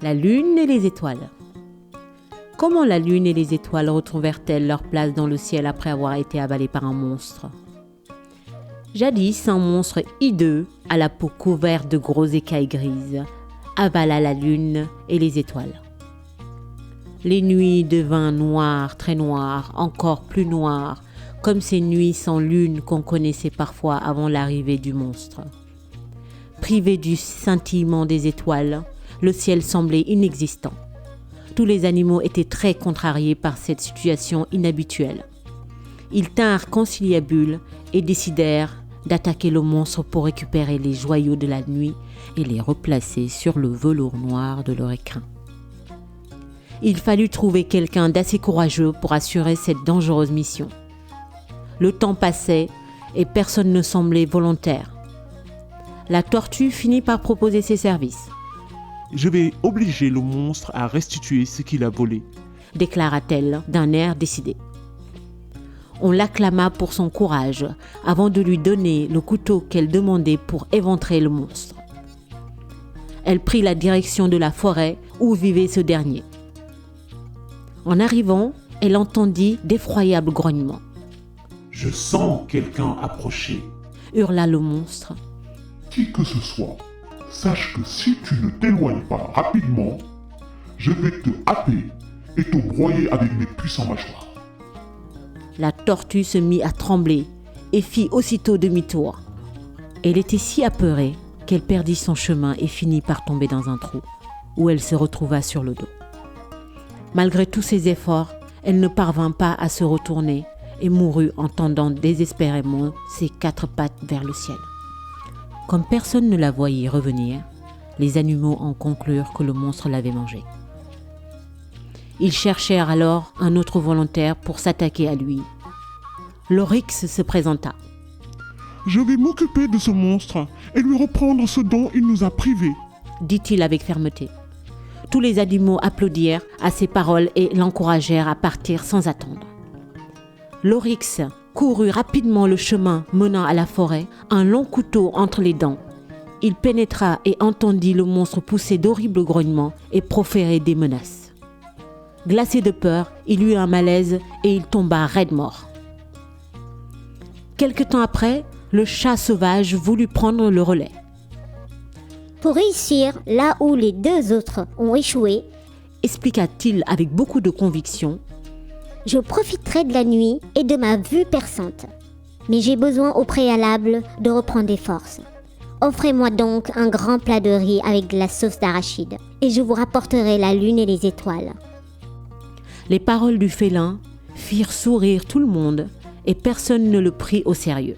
La lune et les étoiles. Comment la lune et les étoiles retrouvèrent-elles leur place dans le ciel après avoir été avalées par un monstre ? Jadis, un monstre hideux, à la peau couverte de gros écailles grises, avala la lune et les étoiles. Les nuits devinrent noires, très noires, encore plus noires, comme ces nuits sans lune qu'on connaissait parfois avant l'arrivée du monstre. Privé du scintillement des étoiles, le ciel semblait inexistant. Tous les animaux étaient très contrariés par cette situation inhabituelle. Ils tinrent conciliabule et décidèrent d'attaquer le monstre pour récupérer les joyaux de la nuit et les replacer sur le velours noir de leur écrin. Il fallut trouver quelqu'un d'assez courageux pour assurer cette dangereuse mission. Le temps passait et personne ne semblait volontaire. La tortue finit par proposer ses services. « Je vais obliger le monstre à restituer ce qu'il a volé », déclara-t-elle d'un air décidé. On l'acclama pour son courage avant de lui donner le couteau qu'elle demandait pour éventrer le monstre. Elle prit la direction de la forêt où vivait ce dernier. En arrivant, elle entendit d'effroyables grognements. « Je sens quelqu'un approcher !» hurla le monstre. « Qui que ce soit, sache que si tu ne t'éloignes pas rapidement, je vais te happer et te broyer avec mes puissants mâchoires. » La tortue se mit à trembler et fit aussitôt demi-tour. Elle était si apeurée qu'elle perdit son chemin et finit par tomber dans un trou, où elle se retrouva sur le dos. Malgré tous ses efforts, elle ne parvint pas à se retourner et mourut en tendant désespérément ses 4 pattes vers le ciel. Comme personne ne la voyait revenir, les animaux en conclurent que le monstre l'avait mangée. Ils cherchèrent alors un autre volontaire pour s'attaquer à lui. L'oryx se présenta. « Je vais m'occuper de ce monstre et lui reprendre ce dont il nous a privés, » dit-il avec fermeté. Tous les animaux applaudirent à ses paroles et l'encouragèrent à partir sans attendre. L'oryx courut rapidement le chemin menant à la forêt, un long couteau entre les dents. Il pénétra et entendit le monstre pousser d'horribles grognements et proférer des menaces. Glacé de peur, il eut un malaise et il tomba raide mort. Quelque temps après, le chat sauvage voulut prendre le relais. Pour réussir là où les 2 autres ont échoué, expliqua-t-il avec beaucoup de conviction, je profiterai de la nuit et de ma vue perçante. Mais j'ai besoin au préalable de reprendre des forces. Offrez-moi donc un grand plat de riz avec de la sauce d'arachide et je vous rapporterai la lune et les étoiles. Les paroles du félin firent sourire tout le monde et personne ne le prit au sérieux.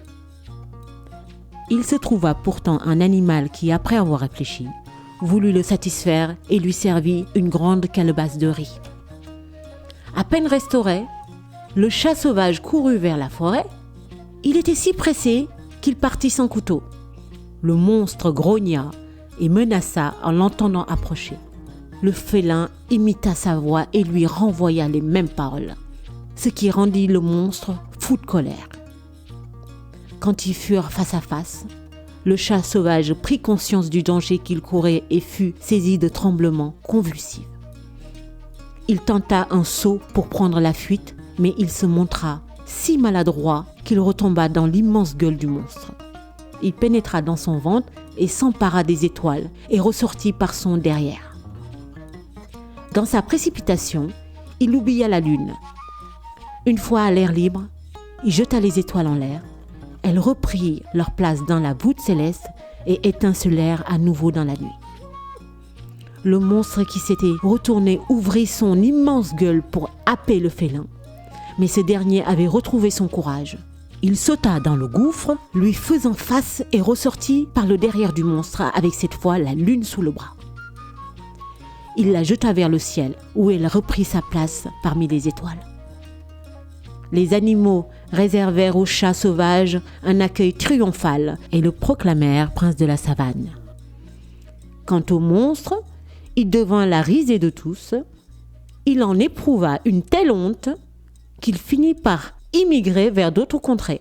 Il se trouva pourtant un animal qui, après avoir réfléchi, voulut le satisfaire et lui servit une grande calebasse de riz. À peine restauré, le chat sauvage courut vers la forêt. Il était si pressé qu'il partit sans couteau. Le monstre grogna et menaça en l'entendant approcher. Le félin imita sa voix et lui renvoya les mêmes paroles, ce qui rendit le monstre fou de colère. Quand ils furent face à face, le chat sauvage prit conscience du danger qu'il courait et fut saisi de tremblements convulsifs. Il tenta un saut pour prendre la fuite, mais il se montra si maladroit qu'il retomba dans l'immense gueule du monstre. Il pénétra dans son ventre et s'empara des étoiles et ressortit par son derrière. Dans sa précipitation, il oublia la lune. Une fois à l'air libre, il jeta les étoiles en l'air. Elles reprirent leur place dans la voûte céleste et étincelèrent à nouveau dans la nuit. Le monstre qui s'était retourné ouvrit son immense gueule pour happer le félin. Mais ce dernier avait retrouvé son courage. Il sauta dans le gouffre, lui faisant face et ressortit par le derrière du monstre avec cette fois la lune sous le bras. Il la jeta vers le ciel où elle reprit sa place parmi les étoiles. Les animaux réservèrent au chat sauvage un accueil triomphal et le proclamèrent prince de la savane. Quant au monstre, il devint la risée de tous. Il en éprouva une telle honte qu'il finit par immigrer vers d'autres contrées.